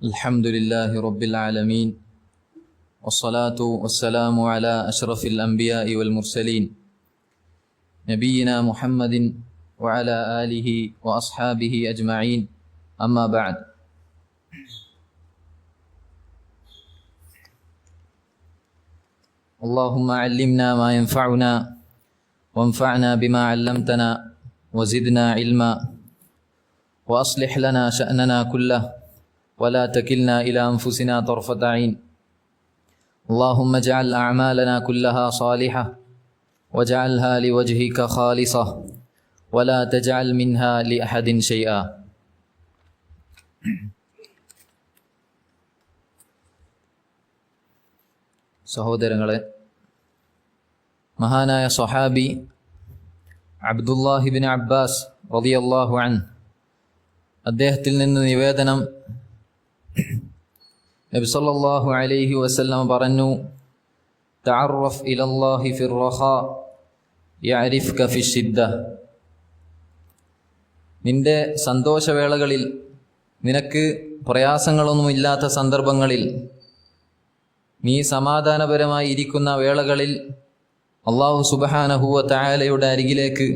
الحمد لله رب العالمين والصلاة والسلام على أشرف الأنبياء والمرسلين نبينا محمد وعلى آله وأصحابه أجمعين أما بعد. اللهم علمنا ما ينفعنا وانفعنا بما علمتنا وزدنا علما وأصلح لنا شأننا كله ولا تكلنا إلى أنفسنا طرفة عين. اللهم اجعل أعمالنا كلها صالحة واجعلها لوجهك خالصة ولا تجعل منها لأحد شيئا. സഹോദരങ്ങളെ, മഹാനായ സ്വഹാബി അബ്ദുല്ലാഹിബ്നു അബ്ബാസ് റളിയല്ലാഹു അൻഹു അദ്ദേഹത്തിൽ നിന്ന് നിവേദനം, നബി സല്ലല്ലാഹു അലൈഹി വസല്ലം പറഞ്ഞു, തഅറഫ് ഇലല്ലാഹി ഫിർ റഖാ യഅരിഫ്ക ഫിശ്ശിദ്ദ. നിന്റെ സന്തോഷവേളകളിൽ, നിനക്ക് പ്രയാസങ്ങളൊന്നുമില്ലാത്ത സന്ദർഭങ്ങളിൽ, നീ സമാധാനപരമായി ഇരിക്കുന്ന വേളകളിൽ അല്ലാഹു സുബ്ഹാനഹു വ തആലയുടെ അരികിലേക്ക്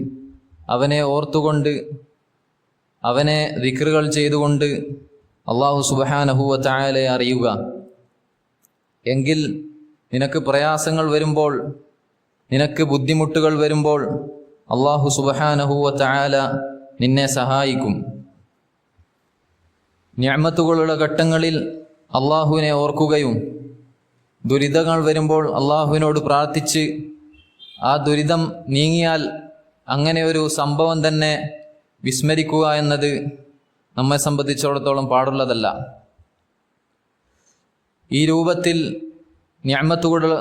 അവനെ ഓർത്തുകൊണ്ട്, അവനെ ദിക്റുകൾ ചെയ്തുകൊണ്ട് അല്ലാഹു സുബ്ഹാനഹു വ തആലയെ അറിയുക. എങ്കിൽ നിനക്ക് പ്രയാസങ്ങൾ വരുമ്പോൾ, നിനക്ക് ബുദ്ധിമുട്ടുകൾ വരുമ്പോൾ അല്ലാഹു സുബ്ഹാനഹു വ തആല നിന്നെ സഹായിക്കും. നിഅമത്തുകളുടെ ഘട്ടങ്ങളിൽ അല്ലാഹുവിനെ ഓർക്കുകയും ദുരിതങ്ങൾ വരുമ്പോൾ അല്ലാഹുവിനോട് പ്രാർത്ഥിച്ച് ആ ദുരിതം നീങ്ങിയാൽ അങ്ങനെ ഒരു സംഭവം തന്നെ വിസ്മരിക്കുക എന്നത് നമ്മെ സംബന്ധിച്ചിടത്തോളം പാടുള്ളതല്ല. ഈ രൂപത്തിൽ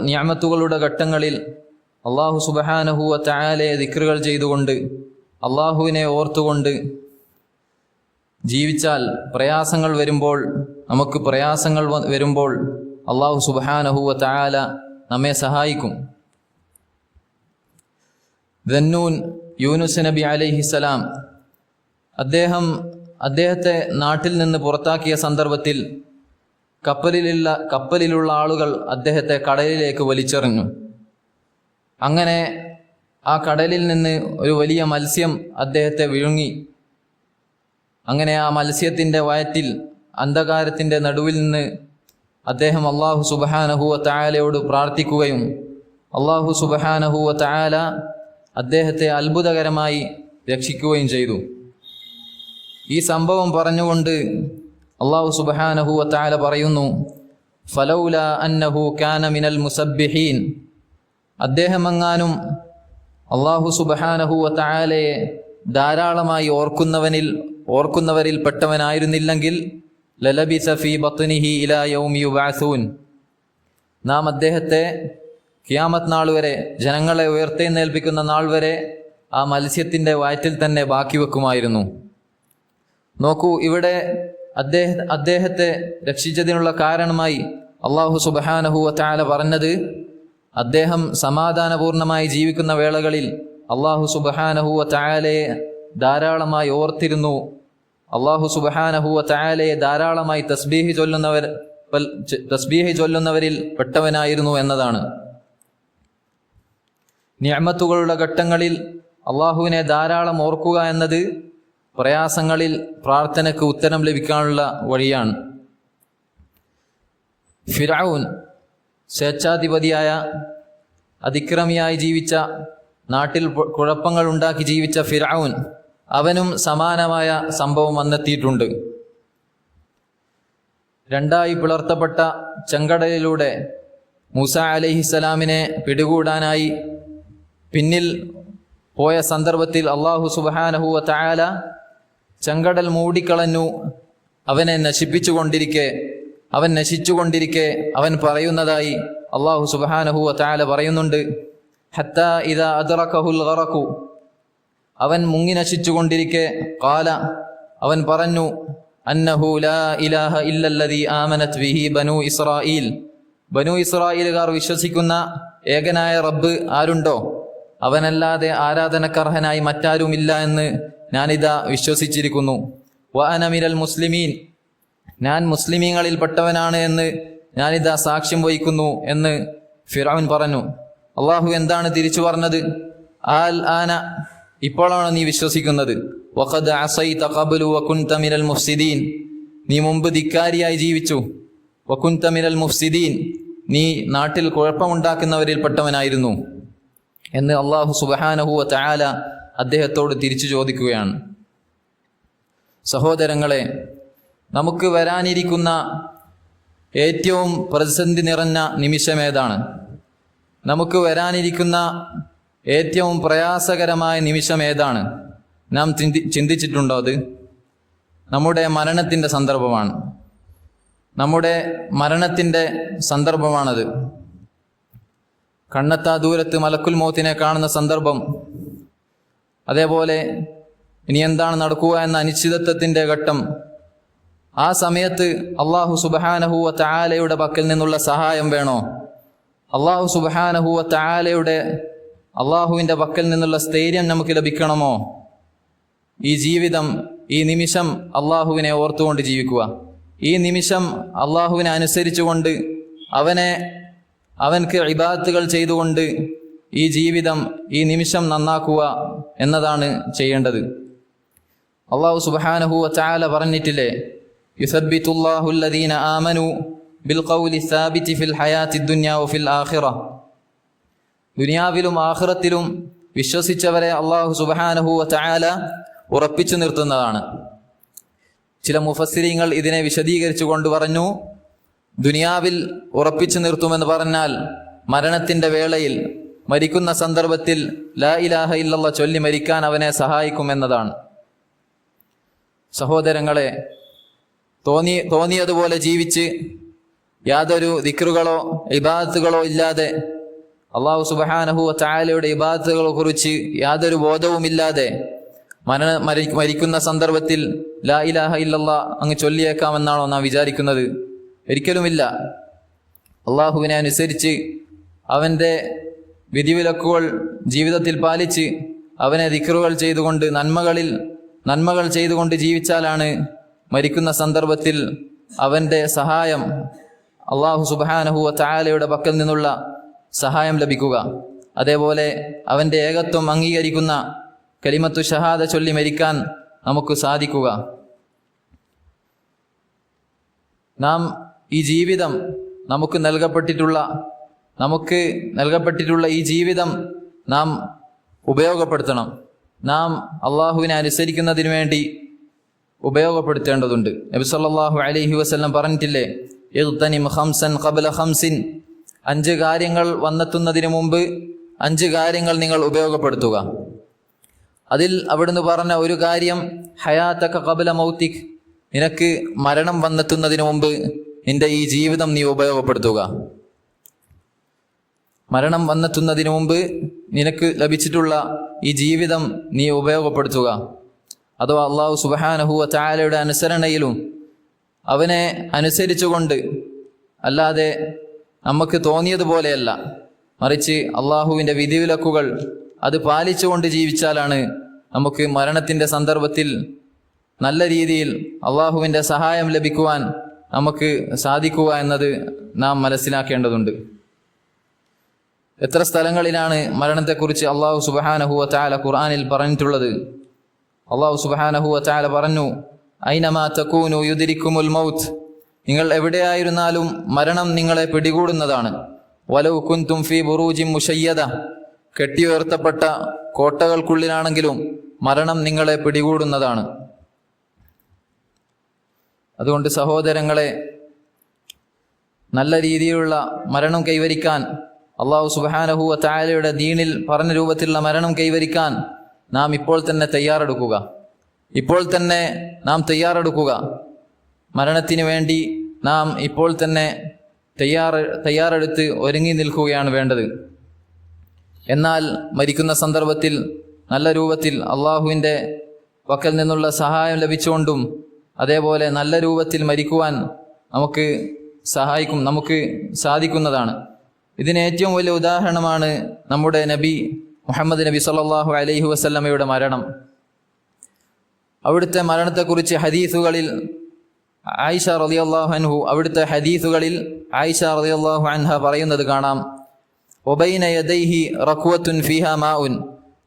നിഅമത്തുകളുടെ ഘട്ടങ്ങളിൽ അല്ലാഹു സുബ്ഹാനഹു വ തആലയെ ദിക്റുകൾ ചെയ്തുകൊണ്ട്, അല്ലാഹുവിനെ ഓർത്തുകൊണ്ട് ജീവിച്ചാൽ, പ്രയാസങ്ങൾ വരുമ്പോൾ, നമുക്ക് പ്രയാസങ്ങൾ വരുമ്പോൾ അല്ലാഹു സുബ്ഹാനഹു വ തആല നമ്മെ സഹായിക്കും. ദന്നൂൻ യൂനുസ് നബി അലൈഹിസ്സലാം അദ്ദേഹത്തെ നാട്ടിൽ നിന്ന് പുറത്താക്കിയ സന്ദർഭത്തിൽ കപ്പലിലുള്ള ആളുകൾ അദ്ദേഹത്തെ കടലിലേക്ക് വലിച്ചെറിഞ്ഞു. അങ്ങനെ ആ കടലിൽ നിന്ന് ഒരു വലിയ മത്സ്യം അദ്ദേഹത്തെ വിഴുങ്ങി. അങ്ങനെ ആ മത്സ്യത്തിൻ്റെ വയറ്റിൽ, അന്ധകാരത്തിൻ്റെ നടുവിൽ നിന്ന് അദ്ദേഹം അല്ലാഹു സുബ്ഹാനഹു വ തആലയോട് പ്രാർത്ഥിക്കുകയും അല്ലാഹു സുബ്ഹാനഹു വ തആല അദ്ദേഹത്തെ അത്ഭുതകരമായി രക്ഷിക്കുകയും ചെയ്തു. ഈ സംഭവം പറഞ്ഞുകൊണ്ട് അല്ലാഹു സുബ്ഹാനഹു വ തആല പറയുന്നു, ഫലൗലാ അന്നഹു കാന മിനൽ മുസബ്ബിഹീൻ. അദ്ദേഹമെങ്ങാനും അല്ലാഹു സുബ്ഹാനഹു വ തആലയെ ധാരാളമായി ഓർക്കുന്നവരിൽ പെട്ടവനായിരുന്നില്ലെങ്കിൽ ലലബിസ ഫീ ബത്നിഹി ഇലാ യൗമി യുബഅസൂൻ. നാം അദ്ദേഹത്തെ ഖിയാമത്ത് നാൾ വരെ, ജനങ്ങളെ ഉയർത്തെഴുന്നേൽപ്പിക്കുന്ന നാൾ വരെ ആ മത്സ്യത്തിൻ്റെ വയറ്റിൽ തന്നെ ബാക്കി വെക്കുമായിരുന്നു. നോക്കൂ, ഇവിടെ അദ്ദേഹത്തെ രക്ഷിച്ചതിനുള്ള കാരണമായി അല്ലാഹു സുബ്ഹാനഹു വ തആല പറഞ്ഞത്, അദ്ദേഹം സമാധാനപൂർണമായി ജീവിക്കുന്ന വേളകളിൽ അല്ലാഹു സുബ്ഹാനഹു വ തആലയെ ധാരാളമായി ഓർത്തിരുന്നു, അല്ലാഹു സുബ്ഹാനഹു വ തആലയെ ധാരാളമായി തസ്ബീഹ് ചൊല്ലുന്നവരിൽ പെട്ടവനായിരുന്നു എന്നതാണ്. നിഅമത്തുകളുടെ ഘട്ടങ്ങളിൽ അല്ലാഹുവിനെ ധാരാളം ഓർക്കുക എന്നത് പ്രയാസങ്ങളിൽ പ്രാർത്ഥനയ്ക്ക് ഉത്തരം ലഭിക്കാനുള്ള വഴിയാണ്. ഫിർഔൻ, സ്വേച്ഛാധിപതിയായ, അതിക്രമിയായി ജീവിച്ച, നാട്ടിൽ കുഴപ്പങ്ങൾ ഉണ്ടാക്കി ജീവിച്ച ഫിർഔൻ, അവനും സമാനമായ സംഭവം വന്നെത്തിയിട്ടുണ്ട്. രണ്ടായി പിളർത്തപ്പെട്ട ചെങ്കടലിലൂടെ മൂസ അലൈഹിസ്സലാമിനെ പിടികൂടാനായി പിന്നിൽ പോയ സന്ദർഭത്തിൽ അല്ലാഹു സുബ്ഹാനഹു വ തആല ചെങ്കടൽ മൂടിക്കളഞ്ഞു. അവൻ നശിച്ചുകൊണ്ടിരിക്കെ അവൻ പറയുന്നതായി അല്ലാഹു സുബ്ഹാനഹു വ തആല പറയുന്നുണ്ട്, ഹത്താ ഇദാ അദ്റകഹുൽ ഗറഖു. അവൻ മുങ്ങി നശിച്ചുകൊണ്ടിരിക്കെ ഖാല, അവൻ പറഞ്ഞു, അന്നഹു ലാ ഇലാഹ ഇല്ലല്ലദീ ആമനത് ബിഹി ബനൂ ഇസ്രായീൽ. ബനൂ ഇസ്രായേലുകാർ വിശ്വസിക്കുന്ന ഏകനായ റബ്ബ് ആരുണ്ടോ, അവനല്ലാതെ ആരാധനക്കർഹനായി മറ്റാരുമില്ല എന്ന് ഞാനിതാ വിശ്വസിച്ചിരിക്കുന്നു. വഅന മിനൽ മുസ്ലിമീൻ, ഞാൻ മുസ്ലിമീങ്ങളിൽപ്പെട്ടവനാണ് എന്ന് ഞാനിതാ സാക്ഷ്യം വഹിക്കുന്നു എന്ന് ഫിറഔൻ പറഞ്ഞു. അള്ളാഹു എന്താണ് തിരിച്ചു പറഞ്ഞത്? ആൽ ആന, ഇപ്പോഴാണ് നീ വിശ്വസിക്കുന്നത്. വഖദ് അസൈത ഖബ്ലു വകുൻത മിനൽ മുഫ്സിദീൻ, നീ മുമ്പ് ധിക്കാരിയായി ജീവിച്ചു. വകുൻത മിനൽ മുഫ്സിദീൻ, നീ നാട്ടിൽ കുഴപ്പമുണ്ടാക്കുന്നവരിൽപ്പെട്ടവനായിരുന്നു എന്ന് അള്ളാഹു സുബ്ഹാനഹു വ തആല അദ്ദേഹത്തോട് തിരിച്ചു ചോദിക്കുകയാണ്. സഹോദരങ്ങളെ, നമുക്ക് വരാനിരിക്കുന്ന ഏറ്റവും പ്രതിസന്ധി നിറഞ്ഞ നിമിഷമേതാണ്? നമുക്ക് വരാനിരിക്കുന്ന ഏറ്റവും പ്രയാസകരമായ നിമിഷം ഏതാണ്? നാം ചിന്തിച്ചിട്ടുണ്ടോ? അത് നമ്മുടെ മരണത്തിൻ്റെ സന്ദർഭമാണ്. നമ്മുടെ മരണത്തിൻ്റെ സന്ദർഭമാണത്. കണ്ണെത്താ ദൂരത്ത് മലക്കുൽ മൗത്തിനെ കാണുന്ന സന്ദർഭം, അതേപോലെ ഇനി എന്താണ് നടക്കുക എന്ന അനിശ്ചിതത്വത്തിൻ്റെ ഘട്ടം. ആ സമയത്ത് അള്ളാഹു സുബ്ഹാനഹു വ തആലയുടെ പക്കൽ നിന്നുള്ള സഹായം വേണോ? അള്ളാഹു സുബ്ഹാനഹു വ തആലയുടെ അള്ളാഹുവിൻ്റെ പക്കൽ നിന്നുള്ള സ്ഥൈര്യം നമുക്ക് ലഭിക്കണമോ? ഈ ജീവിതം, ഈ നിമിഷം അള്ളാഹുവിനെ ഓർത്തുകൊണ്ട് ജീവിക്കുക. ഈ നിമിഷം അള്ളാഹുവിനെ അനുസരിച്ചുകൊണ്ട് അവൻക്ക് ഇബാദത്തുകൾ ചെയ്തുകൊണ്ട് ഈ ജീവിതം, ഈ നിമിഷം നന്നാക്കുക എന്നതാണ് ചെയ്യേണ്ടത്. അള്ളാഹു സുബ്ഹാനഹു വ തആല പറഞ്ഞിട്ടില്ലേ, യുസബ്ബിതുല്ലാഹു അല്ലദീന ആമനു ബിൽ ഖൗലി സാബിതി ഫിൽ ഹയാത്തി ദുനിയ വഫിൽ ആഖിറ. ദുനിയാവിലും ആഖിറത്തിലും വിശ്വസിച്ചവരെ അള്ളാഹു സുബ്ഹാനഹു വ തആല ഉറപ്പിച്ചു നിർത്തുന്നതാണ്. ചില മുഫസ്സിരീങ്ങൾ ഇതിനെ വിശദീകരിച്ചു കൊണ്ട് പറഞ്ഞു, ദുനിയാവിൽ ഉറപ്പിച്ചു നിർത്തുമെന്ന് പറഞ്ഞാൽ മരണത്തിൻ്റെ വേളയിൽ, മരിക്കുന്ന സന്ദർഭത്തിൽ ലാ ഇലാഹ ഇല്ലല്ലാഹ് ചൊല്ലി മരിക്കാൻ അവനെ സഹായിക്കുമെന്നതാണ്. സഹോദരങ്ങളെ, തോന്നിയതുപോലെ ജീവിച്ച് യാതൊരു ദിക്റുകളോ ഇബാദത്തുകളോ ഇല്ലാതെ, അള്ളാഹു സുബ്ഹാനഹു വ തആലയുടെ ഇബാദത്തുകളെ കുറിച്ച് യാതൊരു ബോധവുമില്ലാതെ മരിക്കുന്ന സന്ദർഭത്തിൽ ലാ ഇലാഹ ഇല്ലല്ലാഹ് അങ്ങ് ചൊല്ലിയേക്കാമെന്നാണോ നാം വിചാരിക്കുന്നത്? ഒരിക്കലുമില്ല. അള്ളാഹുവിനെ അനുസരിച്ച് അവൻ്റെ വിധിവിലക്കുകൾ ജീവിതത്തിൽ പാലിച്ച് അവനെ ദിക്റുകൾ ചെയ്തുകൊണ്ട് നന്മകൾ ചെയ്തുകൊണ്ട് ജീവിച്ചാലാണ് മരിക്കുന്ന സന്ദർഭത്തിൽ അവൻ്റെ സഹായം, അള്ളാഹു സുബ്ഹാനഹു വ തആലയുടെ പക്കൽ നിന്നുള്ള സഹായം ലഭിക്കുക. അതേപോലെ അവൻ്റെ ഏകത്വം അംഗീകരിക്കുന്ന കലിമത്തു ഷഹാദ ചൊല്ലി മരിക്കാൻ നമുക്ക് സാധിക്കുക. നാം ഈ ജീവിതം, നമുക്ക് നൽകപ്പെട്ടിട്ടുള്ള ഈ ജീവിതം നാം ഉപയോഗപ്പെടുത്തണം. നാം അള്ളാഹുവിനെ അനുസരിക്കുന്നതിന് വേണ്ടി ഉപയോഗപ്പെടുത്തേണ്ടതുണ്ട്. നബി സല്ലല്ലാഹു അലൈഹി വസല്ലം പറഞ്ഞിട്ടില്ലേ, ഇഗ്തനിം ഖംസൻ ഖബ്ല ഖംസിൻ, 5 കാര്യങ്ങൾ വന്നെത്തുന്നതിന് മുമ്പ് 5 കാര്യങ്ങൾ നിങ്ങൾ ഉപയോഗപ്പെടുത്തുക. അതിൽ അവിടുന്ന് പറഞ്ഞ ഒരു കാര്യം, ഹയാതക ഖബ്ല മൗതിക്, നിനക്ക് മരണം വന്നെത്തുന്നതിന് മുമ്പ് നിന്റെ ഈ ജീവിതം നീ ഉപയോഗപ്പെടുത്തുക. മരണം വന്നെത്തുന്നതിന് മുമ്പ് നിനക്ക് ലഭിച്ചിട്ടുള്ള ഈ ജീവിതം നീ ഉപയോഗപ്പെടുത്തുക. അഥവാ അള്ളാഹു സുബ്ഹാനഹു വ തആലയുടെ അനുസരണയിലും അവനെ അനുസരിച്ചുകൊണ്ട്, അല്ലാതെ നമുക്ക് തോന്നിയതുപോലെയല്ല, മറിച്ച് അള്ളാഹുവിൻ്റെ വിധിവിലക്കുകൾ അത് പാലിച്ചുകൊണ്ട് ജീവിച്ചാലാണ് നമുക്ക് മരണത്തിൻ്റെ സന്ദർഭത്തിൽ നല്ല രീതിയിൽ അള്ളാഹുവിൻ്റെ സഹായം ലഭിക്കുവാൻ നമുക്ക് സാധിക്കുക എന്നത് നാം മനസ്സിലാക്കേണ്ടതുണ്ട്. എത്ര സ്ഥലങ്ങളിലാണ് മരണത്തെക്കുറിച്ച് അള്ളാഹു സുബ്ഹാനഹു വ തആല ഖുർആനിൽ പറഞ്ഞിട്ടുള്ളത്? അള്ളാഹു സുബ്ഹാനഹു വ തആല പറഞ്ഞു, ഐനമാ തകൂനു യുദ്രിക്കുമുൽ മൗത്ത്, നിങ്ങൾ എവിടെയായിരുന്നാലും മരണം നിങ്ങളെ പിടികൂടുന്നതാണ്. വലൗ കുൻതും ഫീ ബുറൂജിൻ മുശയ്യദ, കെട്ടിയുയർത്തപ്പെട്ട കോട്ടകൾക്കുള്ളിലാണെങ്കിലും മരണം നിങ്ങളെ പിടികൂടുന്നതാണ്. അതുകൊണ്ട് സഹോദരങ്ങളെ, നല്ല രീതിയിലുള്ള മരണം കൈവരിക്കാൻ, അള്ളാഹു സുബ്ഹാനഹു വ തആലയുടെ ദീനിൽ പറഞ്ഞ രൂപത്തിലുള്ള മരണം കൈവരിക്കാൻ നാം ഇപ്പോൾ തന്നെ തയ്യാറെടുക്കുക. മരണത്തിന് വേണ്ടി നാം ഇപ്പോൾ തന്നെ തയ്യാറെടുത്ത് ഒരുങ്ങി നിൽക്കുകയാണ് വേണ്ടത്. എന്നാൽ മരിക്കുന്ന സന്ദർഭത്തിൽ നല്ല രൂപത്തിൽ അള്ളാഹുവിൻ്റെ പക്കൽ നിന്നുള്ള സഹായം ലഭിച്ചുകൊണ്ടും അതേപോലെ നല്ല രൂപത്തിൽ മരിക്കുവാൻ നമുക്ക് സാധിക്കുന്നതാണ്. ഇതിന് ഏറ്റവും വലിയ ഉദാഹരണമാണ് നമ്മുടെ നബി മുഹമ്മദ് നബി സല്ലല്ലാഹു അലൈഹി വസല്ലമയുടെ മരണം. അവിടുത്തെ മരണത്തെക്കുറിച്ച് ഹദീസുകളിൽ ആയിഷ റളിയല്ലാഹു അൻഹു അവിടുത്തെ ഹദീസുകളിൽ ആയിഷ റളിയല്ലാഹു അൻഹ പറയുന്നത് കാണാം, ഒബൈന യദൈഹി റഖ്വത്തുൻ ഫീഹാ മാഉൻ.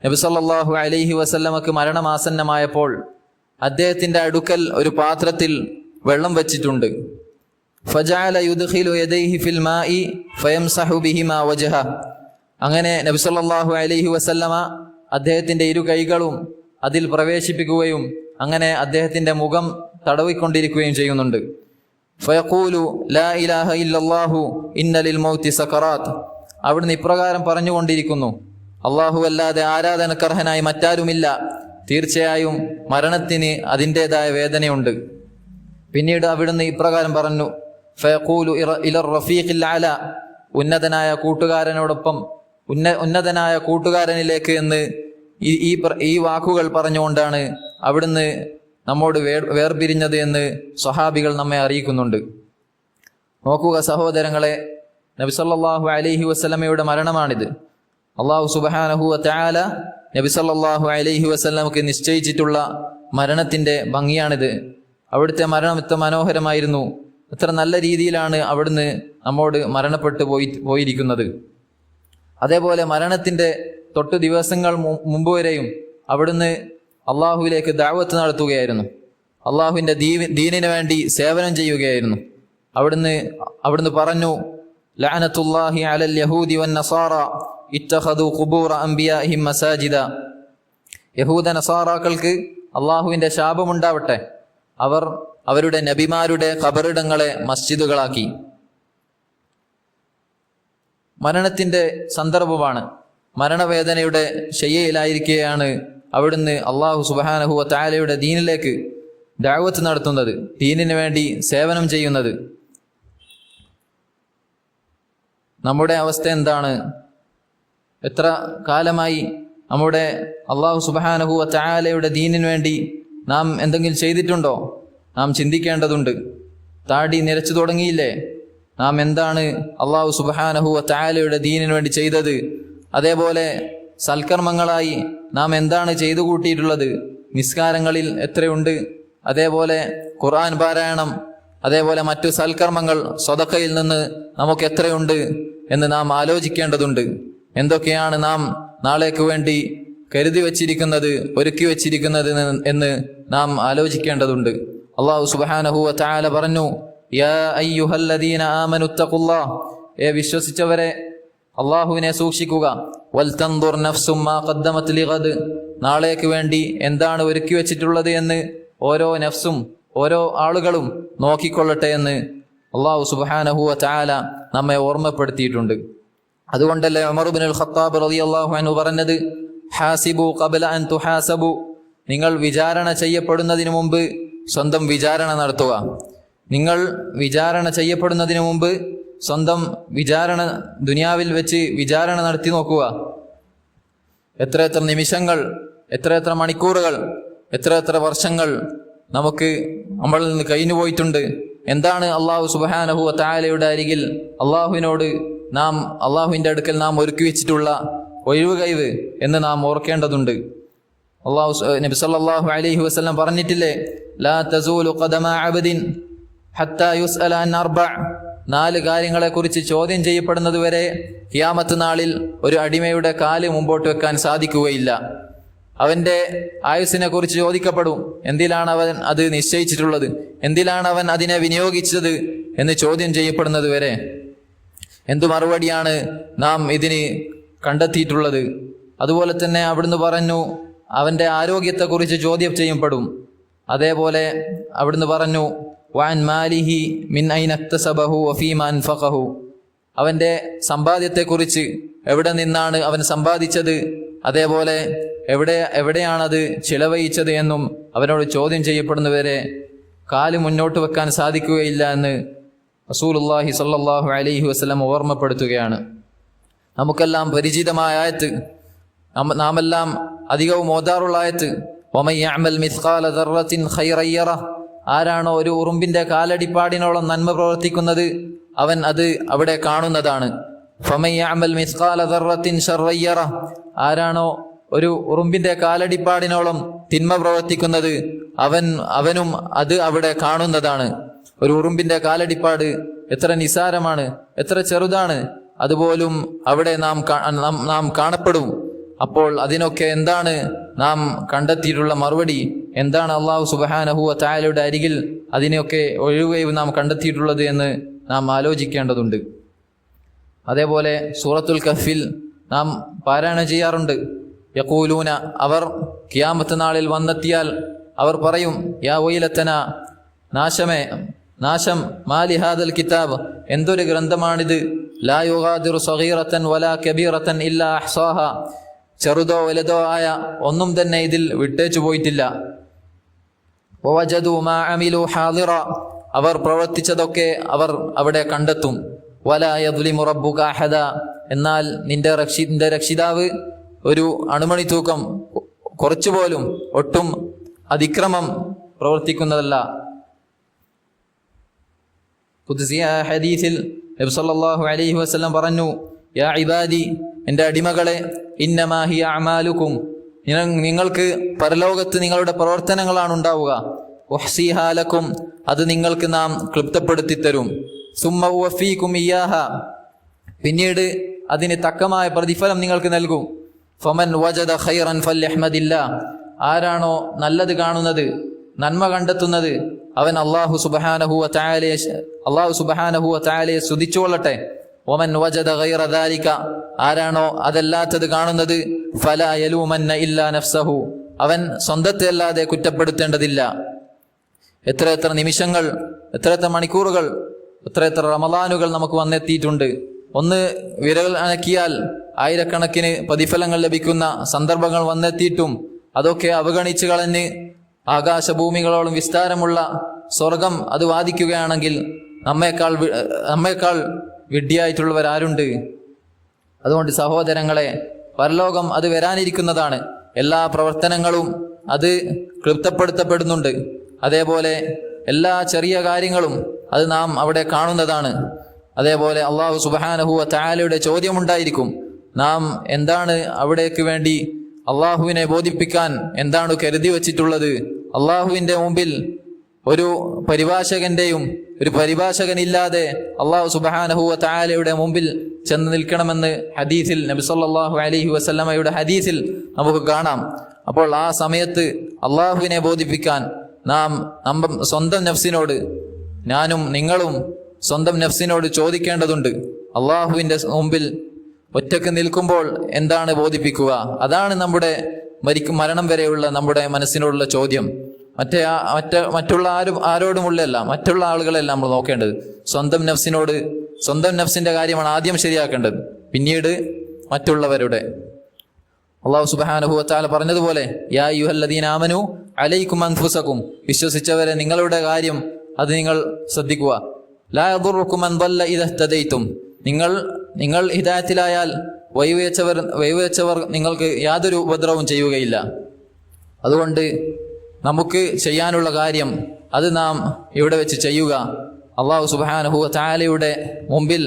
നബി സല്ലല്ലാഹു അലൈഹി വസല്ലമക്ക് മരണമാസന്നമായപ്പോൾ അദ്ദേഹത്തിന്റെ അടുക്കൽ ഒരു പാത്രത്തിൽ വെള്ളം വച്ചിട്ടുണ്ട്. ഫജഅല യുദ്ഖിലു യദൈഹി ഫിൽ മാഇ ഫയംസഹു ബിഹിമാ വജ്ഹ. അങ്ങനെ നബി സല്ലല്ലാഹു അലൈഹി വസല്ലമ അദ്ദേഹത്തിന്റെ ഇരു കൈകളും അതിൽ പ്രവേശിപ്പിക്കുകയും അങ്ങനെ അദ്ദേഹത്തിന്റെ മുഖം തടവിക്കൊണ്ടിരിക്കുകയും ചെയ്യുന്നുണ്ട്. ഫയഖൂലു ലാ ഇലാഹ ഇല്ലല്ലാഹു ഇന്ന ലിൽ മൗതി സകറാത്ത്. അവിടുന്ന് ഇപ്രകാരം പറഞ്ഞുകൊണ്ടിരിക്കുന്നു, അല്ലാഹു അല്ലാതെ ആരാധനക്കർഹനായി മറ്റാരുമില്ല, തീർച്ചയായും മരണത്തിന് അതിൻ്റെതായ വേദനയുണ്ട്. പിന്നീട് അവിടുന്ന് ഇപ്രകാരം പറഞ്ഞു, ഫയഖൂലു ഇലർ റഫീഖിൽ അല. ഉന്നതനായ കൂട്ടുകാരനോടൊപ്പം ഉന്നതനായ കൂട്ടുകാരനിലേക്ക് എന്ന് ഈ വാക്കുകൾ പറഞ്ഞുകൊണ്ടാണ് അവിടുന്ന് നമ്മോട് വേർപിരിഞ്ഞത് എന്ന് സ്വഹാബികൾ നമ്മെ അറിയിക്കുന്നുണ്ട്. നോക്കുക സഹോദരങ്ങളെ, നബി സല്ലല്ലാഹു അലൈഹി വസല്ലമയുടെ മരണമാണിത്. അല്ലാഹു സുബ്ഹാനഹു വ തആല നബി സല്ലല്ലാഹു അലൈഹി വസല്ലമക്ക് നിശ്ചയിച്ചിട്ടുള്ള മരണത്തിന്റെ ഭംഗിയാണിത്. അവിടുത്തെ മരണം എത്ര മനോഹരമായിരുന്നു, എത്ര നല്ല രീതിയിലാണ് അവിടുന്ന് നമ്മോട് മരണപ്പെട്ടു പോയിരിക്കുന്നത്. അതേപോലെ മരണത്തിന്റെ തൊട്ടു ദിവസങ്ങൾ മുമ്പ് വരെയും അവിടുന്ന് അള്ളാഹുവിലേക്ക് ദഅവത്ത് നടത്തുകയായിരുന്നു, അള്ളാഹുവിൻ്റെ ദീനിന് വേണ്ടി സേവനം ചെയ്യുകയായിരുന്നു. അവിടുന്ന് പറഞ്ഞു, ലഅനത്തുല്ലാഹി അലൽ യഹൂദി വൻ നസാറ ഇത്തഖദു ഖുബൂറ അംബിയാഇഹിം മസാജിദ. യഹൂദ നസാറാക്കൾക്ക് അള്ളാഹുവിൻ്റെ ശാപമുണ്ടാവട്ടെ, അവർ അവരുടെ നബിമാരുടെ ഖബറിടങ്ങളെ മസ്ജിദുകളാക്കി. മരണത്തിന്റെ സന്ദർഭമാണ്. മരണവേദനയുടെ ശയ്യയിലായിരിക്കെയാണ് അവിടുന്ന് അള്ളാഹു സുബ്ഹാനഹു വ തആലയുടെ ദീനിലേക്ക് ദഅവത്ത് നടത്തുന്നത്, ദീനിന് വേണ്ടി സേവനം ചെയ്യുന്നത്. നമ്മുടെ അവസ്ഥ എന്താണ്? എത്ര കാലമായി നമ്മുടെ അള്ളാഹു സുബ്ഹാനഹു വ തആലയുടെ ദീനിന് വേണ്ടി നാം എന്തെങ്കിലും ചെയ്തിട്ടുണ്ടോ? നാം ചിന്തിക്കേണ്ടതുണ്ട്. താടി നിരച്ചു തുടങ്ങിയില്ലേ? നാം എന്താണ് അള്ളാഹു സുബ്ഹാനഹു വ തആലയുടെ ദീനിന് വേണ്ടി ചെയ്തത്? അതേപോലെ സൽക്കർമ്മങ്ങളായി നാം എന്താണ് ചെയ്തു കൂട്ടിയിട്ടുള്ളത്? നിസ്കാരങ്ങളിൽ എത്രയുണ്ട്? അതേപോലെ ഖുർആൻ പാരായണം, അതേപോലെ മറ്റു സൽക്കർമ്മങ്ങൾ സ്വതക്കയിൽ നിന്ന് നമുക്ക് എത്രയുണ്ട് എന്ന് നാം ആലോചിക്കേണ്ടതുണ്ട്. എന്തൊക്കെയാണ് നാം നാളേക്ക് വേണ്ടി കരുതി വച്ചിരിക്കുന്നത്, ഒരുക്കി വച്ചിരിക്കുന്നത് എന്ന് നാം ആലോചിക്കേണ്ടതുണ്ട്. അല്ലാഹു സുബ്ഹാനഹു വ തആല പറഞ്ഞു, യാ അയ്യുഹല്ലദീന ആമനുത്തഖുല്ലാഹ്, വിശ്വസിച്ചവരെ അള്ളാഹുവിനെ സൂക്ഷിക്കുക. വൽതൻദുർ നഫ്സും മാ ഖദ്ദമത് ലിഗദ്, നാളേക്ക് വേണ്ടി എന്താണ് ഒരുക്കി വെച്ചിട്ടുള്ളത് എന്ന് ഓരോ നഫ്സും ഓരോ ആളുകളും നോക്കിക്കൊള്ളട്ടെ എന്ന് അള്ളാഹു സുബ്ഹാനഹു വ തആല നമ്മെ ഓർമ്മപ്പെടുത്തിയിട്ടുണ്ട്. അതുകൊണ്ടല്ലേ ഉമർ ഇബ്നുൽ ഖത്താബ് റളിയല്ലാഹു അൻഹു പറഞ്ഞത്, ഹാസിബു ഖബ്ല അൻ തുഹാസബു, നിങ്ങൾ വിചാരണ ചെയ്യപ്പെടുന്നതിന് മുമ്പ് സ്വന്തം വിചാരണ നടത്തുക. നിങ്ങൾ വിചാരണ ചെയ്യപ്പെടുന്നതിന് മുമ്പ് സ്വന്തം വിചാരണ, ദുനിയാവിൽ വെച്ച് വിചാരണ നടത്തി നോക്കുക. എത്ര നിമിഷങ്ങൾ, എത്ര മണിക്കൂറുകൾ, എത്ര വർഷങ്ങൾ നമ്മളിൽ നിന്ന് കഴിഞ്ഞു പോയിട്ടുണ്ട്. എന്താണ് അള്ളാഹു സുബ്ഹാനഹു വ തആലയുടെ അരികിൽ അള്ളാഹുവിൻ്റെ അടുക്കൽ നാം ഒരുക്കി വെച്ചിട്ടുള്ള ഒഴിവ് കഴിവ് എന്ന് നാം ഓർക്കേണ്ടതുണ്ട്. നബി സല്ലല്ലാഹു അലൈഹി വസല്ലം പറഞ്ഞിട്ടില്ലേ, ലാ തസൂലു ഖദമ അബ്ദിൻ ഹത്താ യുസ്അല അൻ അർബഅ, 4 കാര്യങ്ങളെക്കുറിച്ച് ചോദ്യം ചെയ്യപ്പെടുന്നതുവരെ ഖിയാമത്ത് നാളിൽ ഒരു അടിമയുടെ കാല് മുമ്പോട്ട് വെക്കാൻ സാധിക്കുകയില്ല. അവന്റെ ആയുസ്സിനെ കുറിച്ച് ചോദിക്കപ്പെടും. എന്തിലാണ് അവൻ അത് നിശ്ചയിച്ചിട്ടുള്ളത്, എന്തിലാണ് അവൻ അതിനെ വിനിയോഗിച്ചത് എന്ന് ചോദ്യം ചെയ്യപ്പെടുന്നത് വരെ. എന്തു മറുപടിയാണ് നാം ഇതിന് കണ്ടെത്തിയിട്ടുള്ളത്? അതുപോലെ തന്നെ അവിടുന്ന് പറഞ്ഞു, അവന്റെ ആരോഗ്യത്തെക്കുറിച്ച് ചോദ്യം ചെയ്യപ്പെടും. അതേപോലെ അവിടുന്ന് പറഞ്ഞു, വഅൻ മാലിഹി മിൻ ഐന ഇക്തസബഹു വഫീമാ അൻഫഖഹു, അവന്റെ സമ്പാദ്യത്തെക്കുറിച്ച്, എവിടെ നിന്നാണ് അവൻ സമ്പാദിച്ചത്, അതേപോലെ എവിടെയാണത് ചിലവഴിച്ചത് എന്നും അവനോട് ചോദ്യം ചെയ്യപ്പെടുന്നവരെ കാല് മുന്നോട്ട് വെക്കാൻ സാധിക്കുകയില്ല എന്ന് റസൂലുള്ളാഹി സ്വല്ലല്ലാഹു അലൈഹി വസല്ലം ഓർമ്മപ്പെടുത്തുകയാണ്. നമുക്കെല്ലാം പരിചിതമായ ആയത്ത്, നാമെല്ലാം അധികവും ഓതാറുള്ള ആയത്ത്, വമൻ യഅമൽ മിസ്ഖാല ദർറത്തിൻ ഖൈറൻ യറഹ്, ആരാണോ ഒരു ഉറുമ്പിന്റെ കാലടിപ്പാടിനോളം നന്മ പ്രവർത്തിക്കുന്നത് അവൻ അത് അവിടെ കാണുന്നതാണ്. ഫമൻ യഅമൽ മിസ്ഖാല ദർറത്തിൻ ശർറൻ യറഹ്, ആരാണോ ഒരു ഉറുമ്പിന്റെ കാലടിപ്പാടിനോളം തിന്മ പ്രവർത്തിക്കുന്നത് അവനും അത് അവിടെ കാണുന്നതാണ്. ഒരു ഉറുമ്പിന്റെ കാലടിപ്പാട് എത്ര നിസാരമാണ്, എത്ര ചെറുതാണ്, അതുപോലും അവിടെ നാം കാണപ്പെടും. അപ്പോൾ അതിനൊക്കെ എന്താണ് നാം കണ്ടെത്തിയിട്ടുള്ള മറുപടി? എന്താണ് അള്ളാഹു സുബ്ഹാനഹു വ തആലയുടെ അരികിൽ അതിനെയൊക്കെ ഒഴിവുകയും നാം കണ്ടെത്തിയിട്ടുള്ളത് എന്ന് നാം ആലോചിക്കേണ്ടതുണ്ട്. അതേപോലെ സൂറത്തുൽ കഹ്ഫിൽ നാം പാരായണം ചെയ്യാറുണ്ട്. യഖൂലൂന, അവർ ഖിയാമത്ത് നാളിൽ വന്നെത്തിയാൽ അവർ പറയും, യാ വൈലത്തന, നാശമേ, നാശം, മാലി ഹാദൽ കിതാബ്, എന്തൊരു ഗ്രന്ഥമാണിത്, ലാ യുഗാദിറു സഗീറത്തൻ വലാ കബീറത്തൻ ഇല്ലാ അഹ്സാഹ, ചെറുതോ വലുതോ ആയ ഒന്നും തന്നെ ഇതിൽ വിട്ടേച്ചു പോയിട്ടില്ല. വവജദു മാ അമിലു ഹാദിറ, അവർ പ്രവർത്തിച്ചതൊക്കെ അവർ അവിടെ കണ്ടെത്തും. വലാ യദ്ലിമു റബ്ബുക അഹദ, എന്നാൽ നിന്റെ രക്ഷിതാവ് ഒരു അണുമണി തൂക്കം കുറച്ചുപോലും ഒട്ടും അതിക്രമം പ്രവർത്തിക്കുന്നതല്ല. ഖുദ്സിയ ഹദീസിൽ നബി സല്ലല്ലാഹു അലൈഹി വസല്ലം പറഞ്ഞു, യാ ഇബാദി, എൻ്റെ അടിമകളെ, ഇന്നമാ ഹിയ അഅമാലുക്കും, നിങ്ങൾക്ക് പരലോകത്ത് നിങ്ങളുടെ പ്രവർത്തനങ്ങളാണ് ഉണ്ടാവുക. ഉഹ്സിഹാ ലക്കും, അത് നിങ്ങൾക്ക് നാം ക്ലിപ്തപ്പെടുത്തി തരും. സുമ്മ ഉവഫീകും ഇയ്യാഹ, പിന്നീട് അതിന് തക്കമായ പ്രതിഫലം നിങ്ങൾക്ക് നൽകും. ഫമൻ വജദ ഖൈറൻ ഫല്യഹ്മദില്ലാ, ആരാണോ നല്ലത് കാണുന്നത്, നന്മ കണ്ടെത്തുന്നത്, അവൻ അല്ലാഹു സുബ്ഹാനഹു വ തആലയെ സ്തുതിച്ചുകൊള്ളട്ടെ. വമൻ വജദ ഗൈറ ദാലിക, ആരാണോ അതല്ലാത്തത് കാണുന്നത്, ഫലാ യലൂമന്ന ഇല്ലാ നഫ്സഹു, അവൻ സ്വന്തത്തെ അല്ലാതെ കുറ്റപ്പെടുത്തേണ്ടതില്ല. എത്ര നിമിഷങ്ങൾ, എത്ര മണിക്കൂറുകൾ, എത്ര റമളാനുകൾ നമുക്ക് വന്നെത്തിയിട്ടുണ്ട്. ഒന്ന് വിരൽ അനക്കിയാൽ ആയിരക്കണക്കിന് പ്രതിഫലങ്ങൾ ലഭിക്കുന്ന സന്ദർഭങ്ങൾ വന്നെത്തിയിട്ടും അതൊക്കെ അവഗണിച്ച് കളഞ്ഞ് ആകാശഭൂമികളോളം വിസ്താരമുള്ള സ്വർഗം അത് വാദിക്കുകയാണെങ്കിൽ നമ്മേക്കാൾ വിഡ്ഢിയായിട്ടുള്ളവരാരുണ്ട്? അതുകൊണ്ട് സഹോദരങ്ങളെ, പരലോകം അത് വരാനിരിക്കുന്നതാണ്. എല്ലാ പ്രവർത്തനങ്ങളും അത് ക്ലിപ്തപ്പെടുത്തപ്പെടുന്നുണ്ട്. അതേപോലെ എല്ലാ ചെറിയ കാര്യങ്ങളും അത് നാം അവിടെ കാണുന്നതാണ്. അതേപോലെ അള്ളാഹു സുബ്ഹാനഹു വ തആലയുടെ ചോദ്യമുണ്ടായിരിക്കും. നാം എന്താണ് അവിടേക്ക് വേണ്ടി അള്ളാഹുവിനെ ബോധിപ്പിക്കാൻ എന്താണ് കരുതി വച്ചിട്ടുള്ളത്? അള്ളാഹുവിൻ്റെ മുമ്പിൽ ഒരു പരിഭാഷകനില്ലാതെ അള്ളാഹു സുബ്ഹാനഹു വ തആലയുടെ മുമ്പിൽ ചെന്ന് നിൽക്കണമെന്ന് ഹദീസിൽ, നബി സല്ലല്ലാഹു അലൈഹി വസല്ലമയുടെ ഹദീസിൽ നമുക്ക് കാണാം. അപ്പോൾ ആ സമയത്ത് അള്ളാഹുവിനെ ബോധിപ്പിക്കാൻ നാം സ്വന്തം നഫ്സിനോട്, ഞാനും നിങ്ങളും സ്വന്തം നഫ്സിനോട് ചോദിക്കേണ്ടതുണ്ട്. അള്ളാഹുവിൻ്റെ മുമ്പിൽ ഒറ്റക്ക് നിൽക്കുമ്പോൾ എന്താണ് ബോധിപ്പിക്കുക? അതാണ് നമ്മുടെ മരണം വരെയുള്ള നമ്മുടെ മനസ്സിനോടുള്ള ചോദ്യം. മറ്റുള്ള ആരോടുമുള്ളല്ല, മറ്റുള്ള ആളുകളെല്ലാം നമ്മൾ നോക്കേണ്ടത് സ്വന്തം നഫ്സിനോട്. സ്വന്തം നഫ്സിന്റെ കാര്യമാണ് ആദ്യം ശരിയാക്കേണ്ടത്, പിന്നീട് മറ്റുള്ളവരുടെ. അല്ലാഹു സുബ്ഹാനഹു വ തആല പറഞ്ഞതുപോലെ, യാ അയ്യുഹല്ലദീന ആമനു അലൈക്കും അൻഫുസക്കും, വിശ്വസിച്ചവരെ നിങ്ങളുടെ കാര്യം അത് നിങ്ങൾ ശ്രദ്ധിക്കുക. ലാ യദുറുക്കും മൻ ضل ഇദാ ഇഹ്തദൈതും, നിങ്ങൾ ഹിദായത്തിലായാൽ വഴിവെച്ചവർ നിങ്ങൾക്ക് യാതൊരു ഉപദ്രവവും ചെയ്യുകയില്ല. അതുകൊണ്ട് നമുക്ക് ചെയ്യാനുള്ള കാര്യം അത് നാം ഇവിടെ വെച്ച് ചെയ്യുക. അല്ലാഹു സുബ്ഹാനഹു വ തആലയുടെ മുമ്പിൽ